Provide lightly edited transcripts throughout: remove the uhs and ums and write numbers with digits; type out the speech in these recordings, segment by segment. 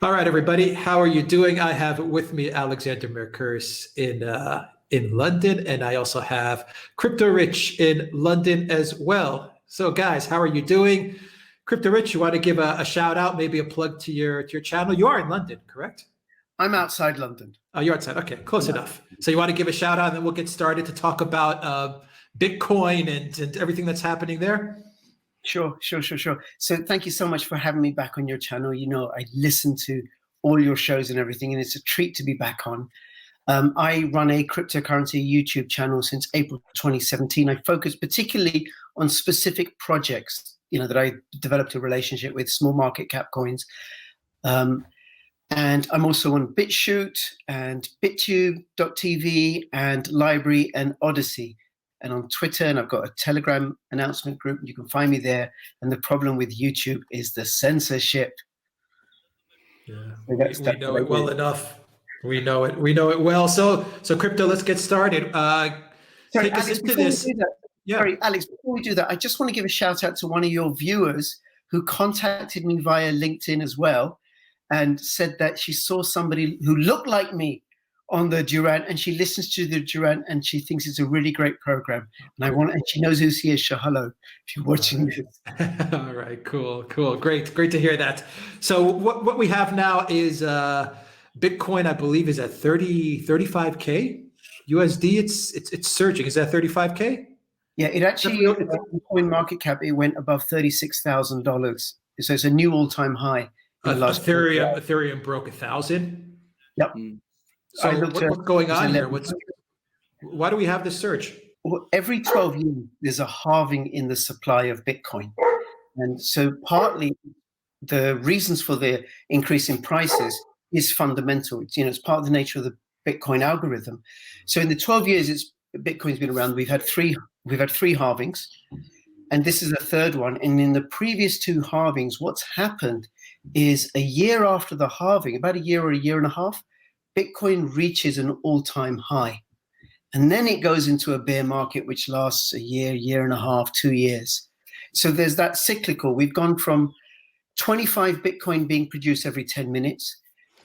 All right, everybody, how are you doing? I have with me Alexander Mercurs in London, and I also have Crypto Rich in London as well. So, guys, how are you doing? Crypto Rich, you want to give a shout out, maybe a plug to your channel? You are in London, correct? I'm outside London. Oh, you're outside. Okay, close enough. So you want to give a shout out, and then we'll get started to talk about Bitcoin and everything that's happening there. Sure. So thank you so much for having me back on your channel. You know, I listen to all your shows and everything, and it's a treat to be back on. I run a cryptocurrency YouTube channel since April 2017. I focus particularly on specific projects, that I developed a relationship with, small market cap coins. And I'm also on BitChute and BitTube.tv and Library and Odyssey. And on Twitter, and I've got a Telegram announcement group. You can find me there. And the problem with YouTube is the censorship. Yeah, we know it well enough. We know it well. So Crypto, let's get started. Take us into this. Sorry, Alex, before we do that, I just want to give a shout out to one of your viewers who contacted me via LinkedIn as well and said that she saw somebody who looked like me on the Duran, and she listens to the Duran, and she thinks it's a really great program. And she knows who she is. So hello, if you're watching this. All right, cool, great to hear that. So what we have now is Bitcoin, I believe, is at 35K USD. It's surging. Is that 35K? Yeah, it actually Bitcoin market cap, it went above $36,000. So it's a new all-time high. Ethereum broke 1,000. Yep. So what's going on here? Why do we have this surge? Well, every 12 years, there's a halving in the supply of Bitcoin. And so partly the reasons for the increase in prices is fundamental. It's part of the nature of the Bitcoin algorithm. So in the 12 years Bitcoin's been around, we've had three halvings, and this is the third one. And in the previous two halvings, what's happened is a year after the halving, about a year or a year and a half, Bitcoin reaches an all-time high. And then it goes into a bear market, which lasts a year and a half, 2 years. So there's that cyclical. We've gone from 25 Bitcoin being produced every 10 minutes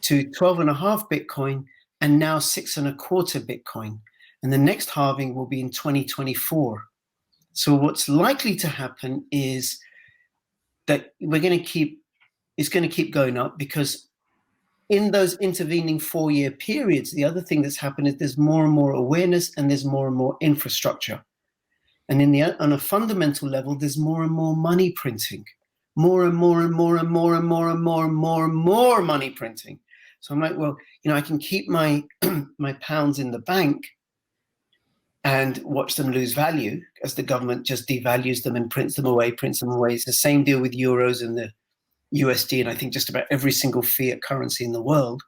to 12.5 Bitcoin, and now 6.25 Bitcoin. And the next halving will be in 2024. So what's likely to happen is that it's going to keep going up, because in those intervening 4-year periods, the other thing that's happened is there's more and more awareness, and there's more and more infrastructure. And on a fundamental level, there's more and more money printing, more and more money printing. So I'm like, well, I can keep my my pounds in the bank and watch them lose value as the government just devalues them and prints them away. It's the same deal with euros and the USD, and I think just about every single fiat currency in the world.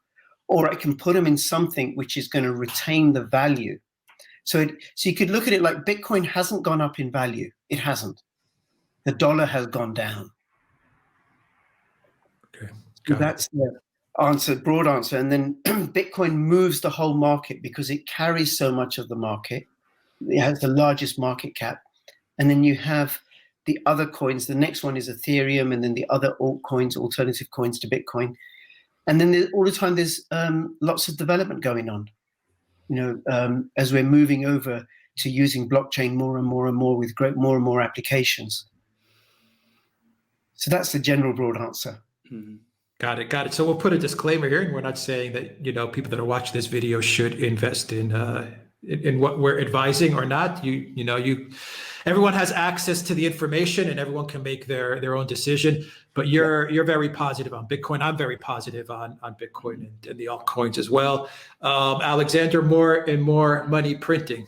Or I can put them in something which is going to retain the value. So you could look at it like Bitcoin hasn't gone up in value. It hasn't. The dollar has gone down. Okay. So that's the answer, broad answer. And then Bitcoin moves the whole market because it carries so much of the market. It has the largest market cap. And then you have the other coins. The next one is Ethereum, and then the other altcoins, alternative coins to Bitcoin. And then all the time there's lots of development going on. As we're moving over to using blockchain more and more with more and more applications. So that's the general broad answer. Mm-hmm. Got it. So we'll put a disclaimer here, and we're not saying that people that are watching this video should invest in what we're advising or not. Everyone has access to the information, and everyone can make their own decision. But you're very positive on Bitcoin. I'm very positive on Bitcoin and the altcoins as well. Alexander, more and more money printing.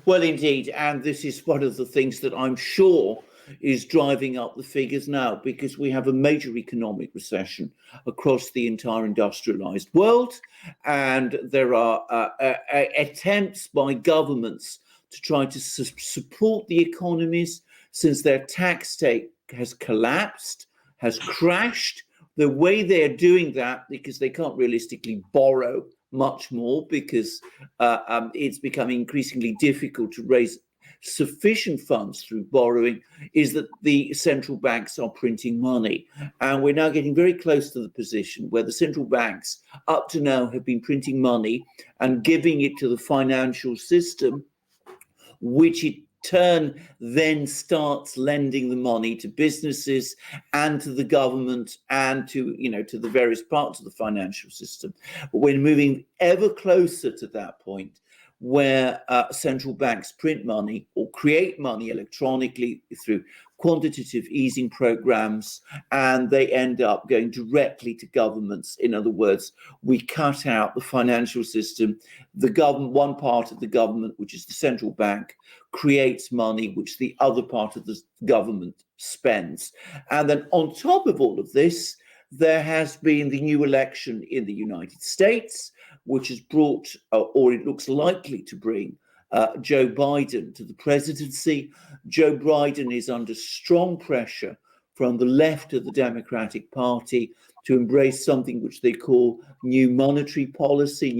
Well, indeed, and this is one of the things that I'm sure is driving up the figures now, because we have a major economic recession across the entire industrialized world, and there are attempts by governments to try to support the economies, since their tax take has collapsed, has crashed. The way they're doing that, because they can't realistically borrow much more, because it's becoming increasingly difficult to raise sufficient funds through borrowing is that the central banks are printing money. And we're now getting very close to the position where the central banks up to now have been printing money and giving it to the financial system, which in turn then starts lending the money to businesses and to the government and to, to the various parts of the financial system. But we're moving ever closer to that point where central banks print money or create money electronically through quantitative easing programs, and they end up going directly to governments. In other words, we cut out the financial system. The government, one part of the government, which is the central bank, creates money which the other part of the government spends. And then on top of all of this, there has been the new election in the United States, which has brought, or it looks likely to bring, Joe Biden to the presidency. Joe Biden is under strong pressure from the left of the Democratic Party to embrace something which they call new monetary policy,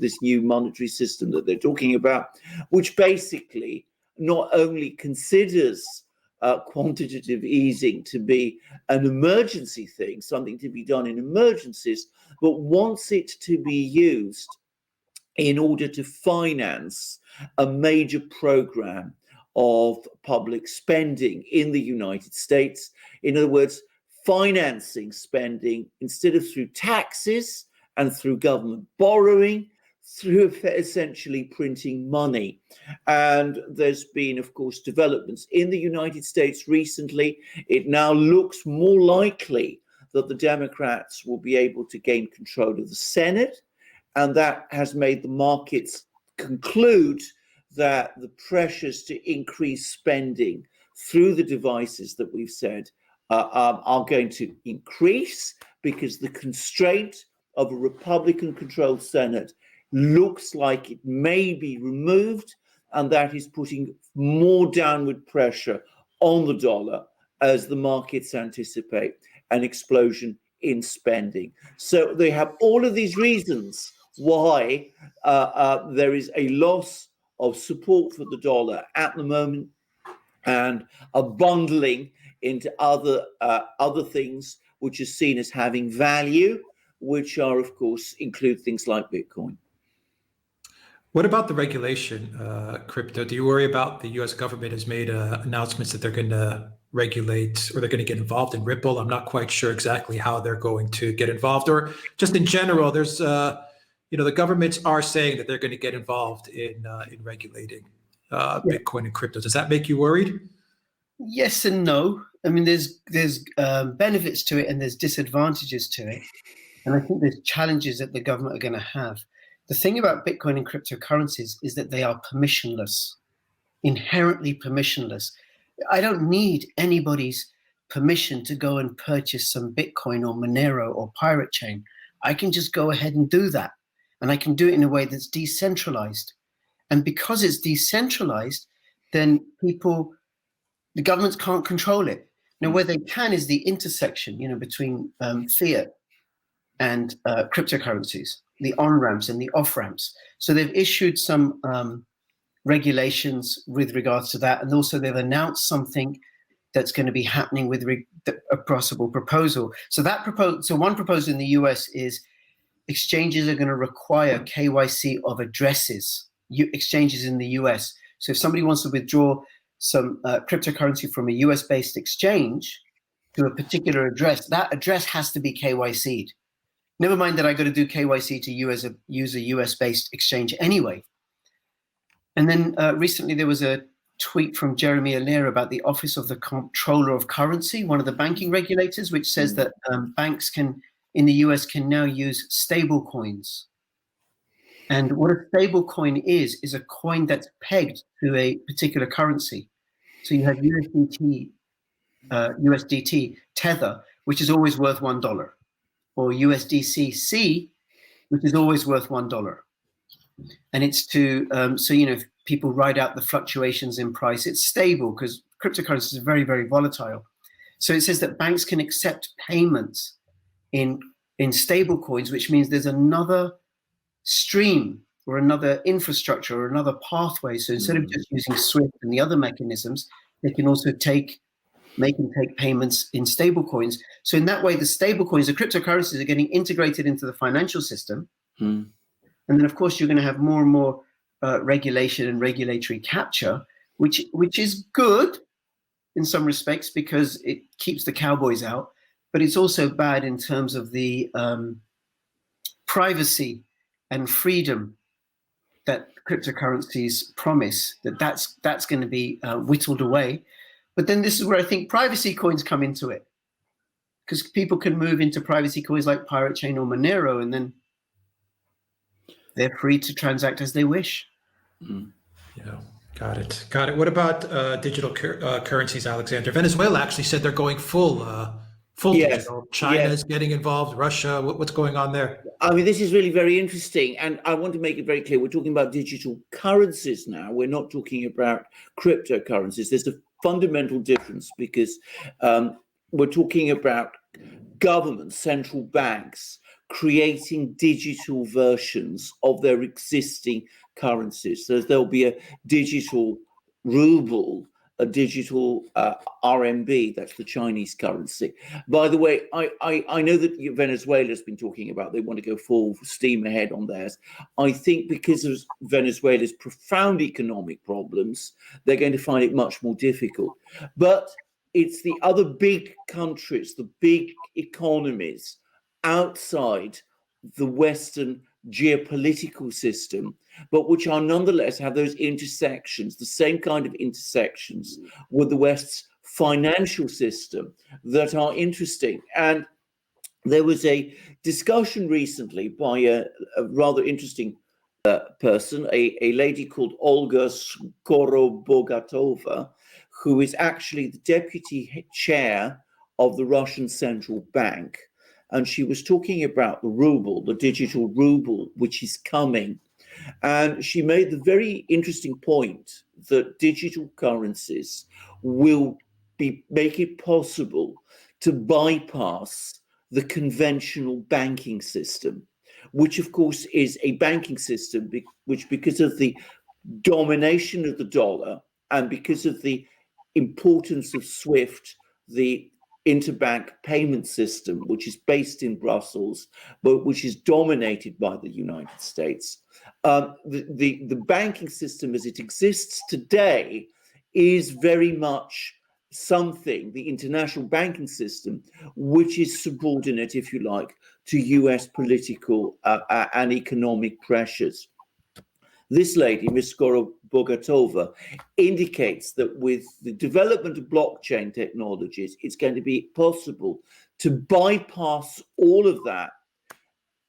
this new monetary system that they're talking about, which basically not only considers quantitative easing to be an emergency thing, something to be done in emergencies, but wants it to be used in order to finance a major program of public spending in the United States. In other words, financing spending instead of through taxes and through government borrowing, through essentially printing money. And there's been, of course, developments in the United States recently. It now looks more likely that the Democrats will be able to gain control of the Senate, and that has made the markets conclude that the pressures to increase spending through the devices that we've said are going to increase, because the constraint of a Republican-controlled Senate looks like it may be removed, and that is putting more downward pressure on the dollar as the markets anticipate an explosion in spending. So they have all of these reasons why there is a loss of support for the dollar at the moment, and a bundling into other things which is seen as having value, which are, of course, include things like Bitcoin. What about the regulation, crypto? Do you worry about the U.S. government has made announcements that they're going to regulate, or they're going to get involved in Ripple? I'm not quite sure exactly how they're going to get involved, or just in general, there's, the governments are saying that they're going to get involved in regulating Bitcoin and crypto. Does that make you worried? Yes and no. I mean, there's benefits to it and there's disadvantages to it. And I think there's challenges that the government are going to have. The thing about Bitcoin and cryptocurrencies is that they are permissionless, inherently permissionless. I don't need anybody's permission to go and purchase some Bitcoin or Monero or Pirate Chain. I can just go ahead and do that. And I can do it in a way that's decentralized. And because it's decentralized, then the governments can't control it. Now, where they can is the intersection, between fiat and cryptocurrencies, the on-ramps and the off-ramps. So they've issued some regulations with regards to that. And also they've announced something that's going to be happening with a possible proposal. So one proposal in the US is exchanges are going to require KYC of addresses, exchanges in the US. So if somebody wants to withdraw some cryptocurrency from a US-based exchange to a particular address, that address has to be KYC'd. Never mind that I got to do KYC to use a US-based exchange anyway. And then recently there was a tweet from Jeremy Allaire about the Office of the Comptroller of Currency, one of the banking regulators, which says that banks in the US can now use stable coins. And what a stable coin is a coin that's pegged to a particular currency. So you have USDT Tether, which is always worth $1, or USDC, which is always worth $1. And it's to, if people ride out the fluctuations in price, it's stable because cryptocurrencies are very, very volatile. So it says that banks can accept payments in stable coins, which means there's another stream or another infrastructure or another pathway. So instead of just using SWIFT and the other mechanisms, they can also make and take payments in stable coins. So in that way, the stable coins, the cryptocurrencies are getting integrated into the financial system. And then, of course, you're going to have more and more regulation and regulatory capture, which is good in some respects because it keeps the cowboys out, but it's also bad in terms of the privacy and freedom that cryptocurrencies promise. That's going to be whittled away. But then this is where I think privacy coins come into it, because people can move into privacy coins like Pirate Chain or Monero, and then they're free to transact as they wish. Yeah, got it. What about digital currencies, Alexander? Venezuela actually said they're going full digital. China is getting involved. Russia, what's going on there? I mean, this is really very interesting, and I want to make it very clear. We're talking about digital currencies now. We're not talking about cryptocurrencies. There's a fundamental difference because we're talking about governments, central banks, creating digital versions of their existing currencies. So there'll be a digital ruble, a digital RMB, that's the Chinese currency. By the way, I know that Venezuela's been talking about they want to go full steam ahead on theirs. I think because of Venezuela's profound economic problems, they're going to find it much more difficult. But it's the other big countries, the big economies outside the Western geopolitical system, but which are nonetheless have those intersections, the same kind of intersections with the West's financial system that are interesting. And there was a discussion recently by a rather interesting person, a lady called Olga Skorobogatova, who is actually the deputy chair of the Russian Central Bank. And she was talking about the ruble, the digital ruble, which is coming. And she made the very interesting point that digital currencies will make it possible to bypass the conventional banking system, which of course is a banking system which, because of the domination of the dollar and because of the importance of SWIFT, the interbank payment system, which is based in Brussels, but which is dominated by the United States. The banking system as it exists today is very much something, the international banking system, which is subordinate, if you like, to US political and economic pressures. This lady, Ms. Skorobogatova, indicates that with the development of blockchain technologies, it's going to be possible to bypass all of that,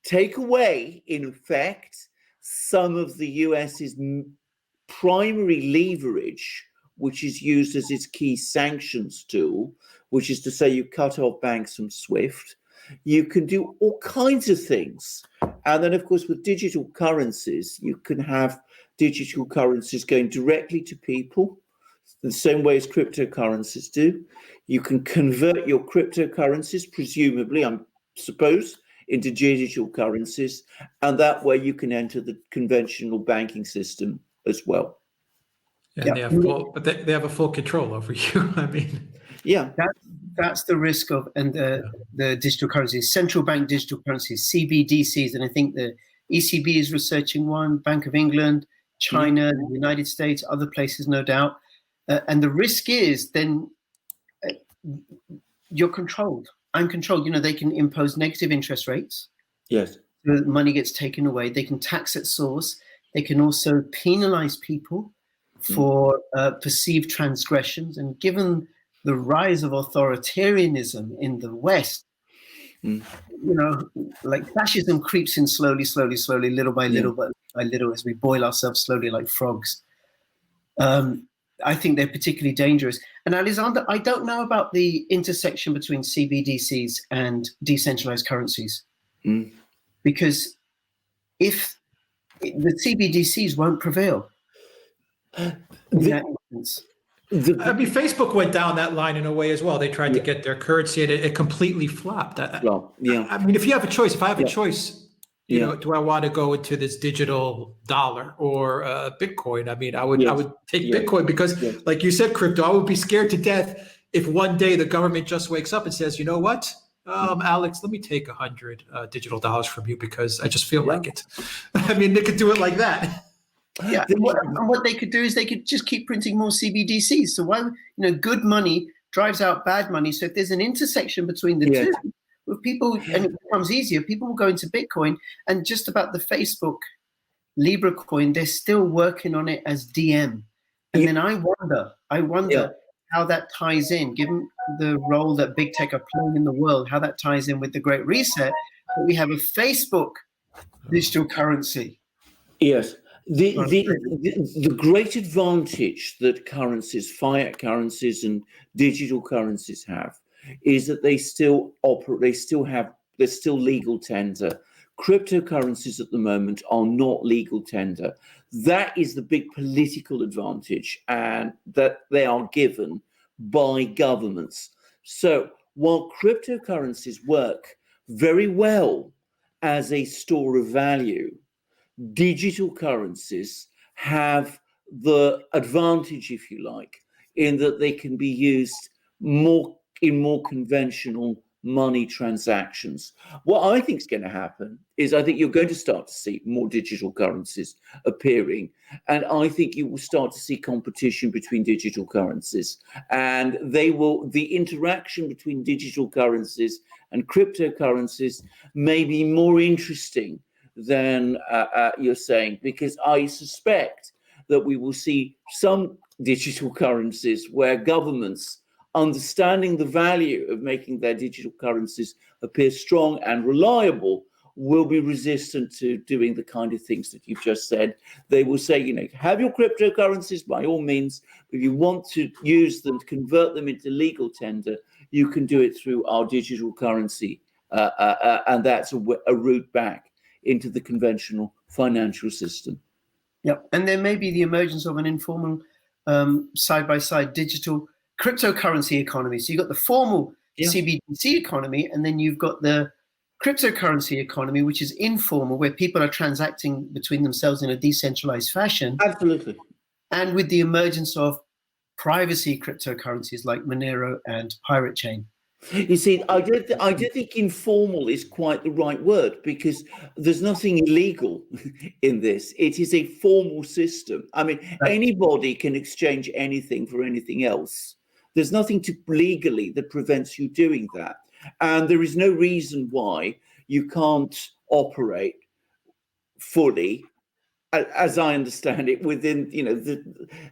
take away, in effect, some of the US's primary leverage, which is used as its key sanctions tool, which is to say you cut off banks from SWIFT. You can do all kinds of things. And then, of course, with digital currencies, you can have digital currencies going directly to people the same way as cryptocurrencies do. You can convert your cryptocurrencies, presumably, I suppose, into digital currencies. And that way you can enter the conventional banking system as well. And they have a full control over you. I mean, yeah. That's the risk of, and the digital currencies, central bank digital currencies, CBDCs, and I think the ECB is researching one, Bank of England, China, the United States, other places, no doubt. And the risk is then you're controlled. I'm controlled. You know, they can impose negative interest rates. Yes. The money gets taken away. They can tax at source. They can also penalize people for perceived transgressions. And given the rise of authoritarianism in the West, you know, like fascism creeps in slowly, little by little, by little, as we boil ourselves slowly like frogs. I think they're particularly dangerous. And Alexander, I don't know about the intersection between CBDCs and decentralized currencies, because if the CBDCs won't prevail in that instance. I mean, Facebook went down that line in a way as well. They tried to get their currency and it completely flopped. I mean, if you have a choice, if I have a choice you know, do I want to go into this digital dollar or Bitcoin? I mean, I would take Bitcoin because, like you said, crypto. I would be scared to death if one day the government just wakes up and says, you know what, Alex, let me take 100 digital dollars from you because I just feel like it. I mean, they could do it like that. Yeah, and what they could do is they could just keep printing more CBDCs. So why, good money drives out bad money. So if there's an intersection between the two, with people, and it becomes easier, people will go into Bitcoin. And just about the Facebook Libra coin, they're still working on it as DM. And then I wonder how that ties in, given the role that big tech are playing in the world, how that ties in with the Great Reset. But we have a Facebook digital currency. Yes. The great advantage that currencies, fiat currencies and digital currencies have is that they still operate, they're still legal tender. Cryptocurrencies at the moment are not legal tender. That is the big political advantage, and that they are given by governments. So while cryptocurrencies work very well as a store of value, digital currencies have the advantage, if you like, in that they can be used in more conventional money transactions. What I think is going to happen is I think you're going to start to see more digital currencies appearing, and I think you will start to see competition between digital currencies, and the interaction between digital currencies and cryptocurrencies may be more interesting than you're saying, because I suspect that we will see some digital currencies where governments, understanding the value of making their digital currencies appear strong and reliable, will be resistant to doing the kind of things that you've just said. They will say, have your cryptocurrencies by all means, but if you want to use them, to convert them into legal tender, you can do it through our digital currency, and that's a route back into the conventional financial system. Yep, and there may be the emergence of an informal side-by-side digital cryptocurrency economy. So you've got the formal CBDC economy, and then you've got the cryptocurrency economy, which is informal, where people are transacting between themselves in a decentralized fashion. Absolutely. And with the emergence of privacy cryptocurrencies like Monero and Pirate Chain. You see, I did think informal is quite the right word, because there's nothing illegal in this. It is a formal system. I mean, anybody can exchange anything for anything else. There's nothing legally that prevents you doing that. And there is no reason why you can't operate fully, as I understand it, within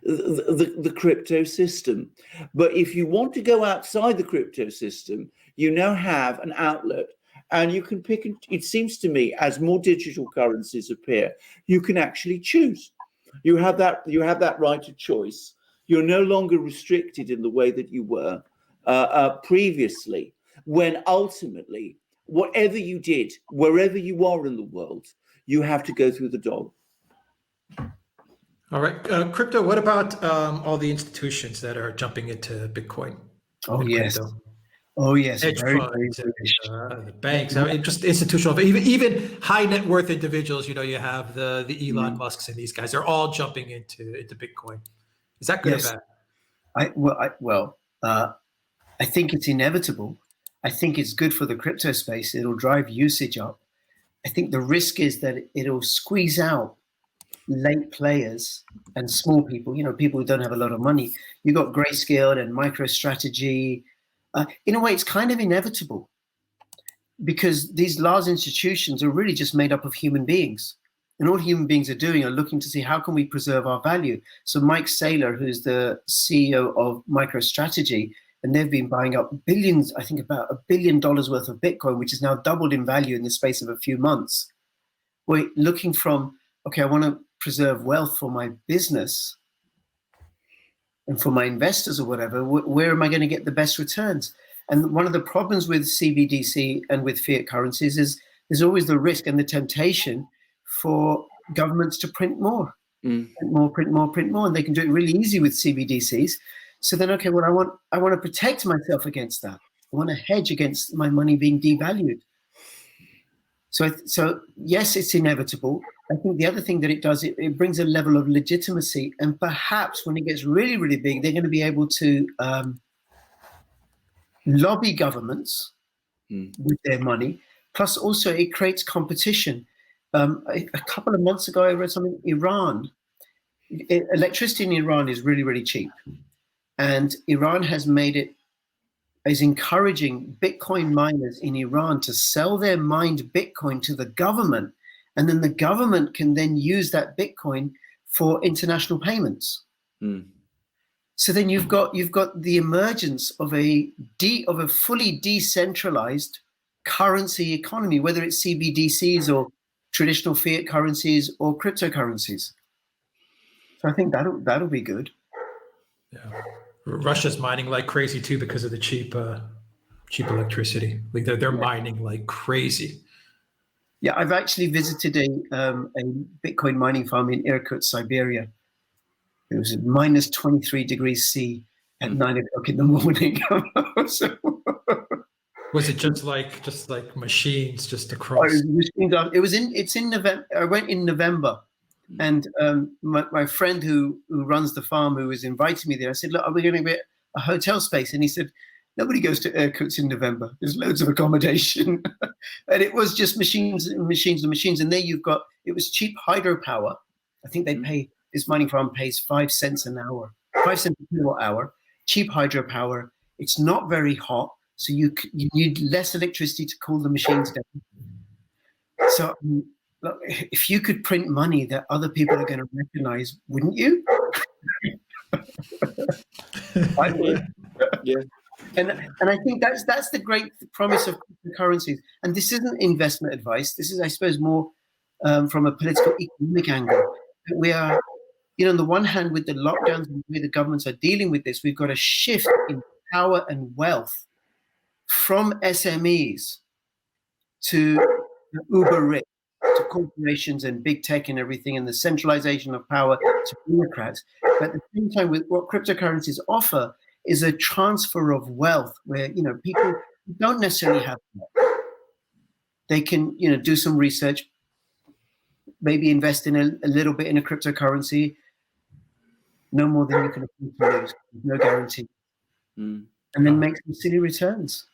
the crypto system. But if you want to go outside the crypto system, you now have an outlet, and you can pick. It seems to me, as more digital currencies appear, you can actually choose. You have that right of choice. You're no longer restricted in the way that you were previously, when ultimately, whatever you did, wherever you are in the world, you have to go through the dog. All right, crypto. What about all the institutions that are jumping into Bitcoin? Oh yes, crypto? Oh yes, Hedge very, funds, very the banks. I mean, just institutional. Even high net worth individuals. You have the Elon Musks and these guys. They're all jumping into Bitcoin. Is that good or bad? I think it's inevitable. I think it's good for the crypto space. It'll drive usage up. I think the risk is that it'll squeeze out late players and small people, people who don't have a lot of money. You got Grayscale and MicroStrategy. In a way, it's kind of inevitable, because these large institutions are really just made up of human beings. And all human beings are doing are looking to see how can we preserve our value. So Mike Saylor, who's the CEO of MicroStrategy, and they've been buying up billions, I think about $1 billion worth of Bitcoin, which is now doubled in value in the space of a few months. We're looking from, okay, I want to preserve wealth for my business and for my investors or whatever. Where am I going to get the best returns? And one of the problems with CBDC and with fiat currencies is there's always the risk and the temptation for governments to print more, print more, and they can do it really easy with CBDCs. So then, okay, well, I want to protect myself against that. I want to hedge against my money being devalued. So yes, it's inevitable. I think the other thing that it does, it brings a level of legitimacy, and perhaps when it gets really, really big, they're going to be able to lobby governments with their money. Plus, also it creates competition. A couple of months ago, I read something. Electricity in Iran is really, really cheap, and Iran is encouraging Bitcoin miners in Iran to sell their mined Bitcoin to the government, and then the government can then use that Bitcoin for international payments. So then you've got the emergence of a fully decentralized currency economy, whether it's CBDCs or traditional fiat currencies or cryptocurrencies. So I think that'll be good. Yeah, Russia's mining like crazy too because of the cheap electricity. Like they're mining like crazy. Yeah, I've actually visited a Bitcoin mining farm in Irkutsk, Siberia. It was at minus 23 degrees C at 9 o'clock in the morning. So, was it just like machines just across? It's in November. I went in November, and my friend who runs the farm, who was inviting me there, I said, "Look, are we going to get a hotel space?" And he said, "Nobody goes to Irkutsk in November. There's loads of accommodation." And it was just machines. And there it was cheap hydropower. I think this mining farm pays 5 cents an hour, 5 cents a kilowatt hour, cheap hydropower. It's not very hot, so you need less electricity to cool the machines down. So look, if you could print money that other people are going to recognize, wouldn't you? I would. Yeah. And I think that's the great promise of cryptocurrencies. And this isn't investment advice. This is, I suppose, more from a political economic angle. We are, on the one hand, with the lockdowns and the way the governments are dealing with this, we've got a shift in power and wealth from SMEs to uber rich, to corporations and big tech and everything, and the centralization of power to bureaucrats. But at the same time, with what cryptocurrencies offer is a transfer of wealth where, people don't necessarily have wealth. They can, do some research, maybe invest in a little bit in a cryptocurrency, no more than you can afford to lose, no guarantee. And then make some silly returns.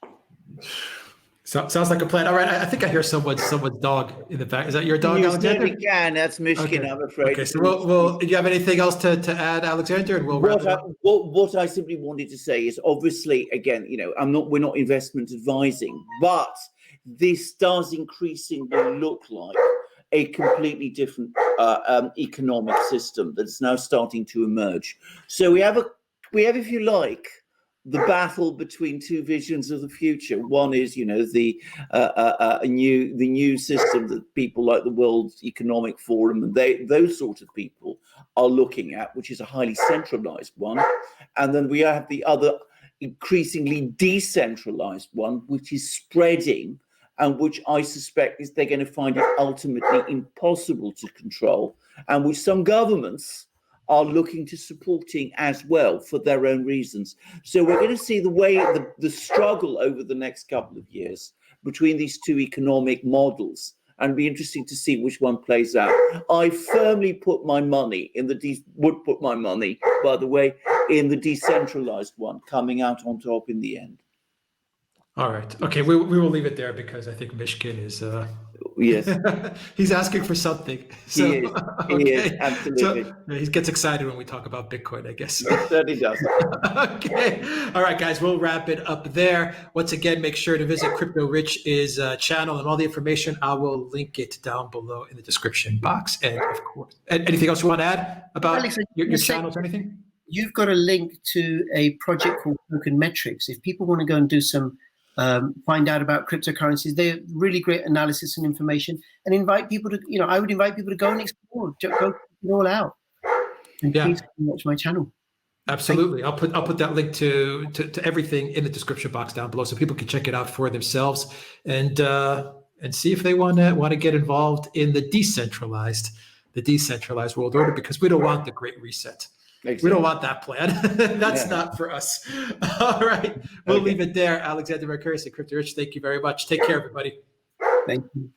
Sounds like a plan. All right, I think I hear someone's dog in the back. Is that your dog, Alexander? You can. That's Mishkin, okay. I'm afraid. Okay, so do you have anything else to add, Alexander? And we'll wrap it up. What I simply wanted to say is, obviously, again, we're not investment advising, but this does increasingly look like a completely different economic system that's now starting to emerge. So we have, if you like, the battle between two visions of the future. One is, the new system that people like the World Economic Forum and those sort of people are looking at, which is a highly centralized one. And then we have the other increasingly decentralized one, which is spreading, and which I suspect is they're going to find it ultimately impossible to control, and which some governments are looking to supporting as well for their own reasons. So we're going to see the struggle over the next couple of years between these two economic models, and be interesting to see which one plays out. I firmly put my money in the decentralized one coming out on top in the end. All right. Okay, we will leave it there because I think Mishkin is yes. He's asking for something. So, he is, absolutely. So, he gets excited when we talk about Bitcoin, I guess. He certainly does. Okay. All right, guys, we'll wrap it up there. Once again, make sure to visit Crypto Rich's channel, and all the information, I will link it down below in the description box. And of course, anything else you want to add about Alex, your channels or anything? You've got a link to a project called Token Metrics. If people want to go and do some find out about cryptocurrencies, they're really great analysis and information, and invite people to, I would invite people to go and explore, go check it all out. And please watch my channel. Absolutely. I'll put that link to everything in the description box down below so people can check it out for themselves and see if they want to get involved in the decentralized world order, because we don't want the Great Reset. Exactly. We don't want that plan. That's not for us. All right. We'll leave it there. Alexander Mercouris and Crypto Rich, thank you very much. Take care, everybody. Thank you.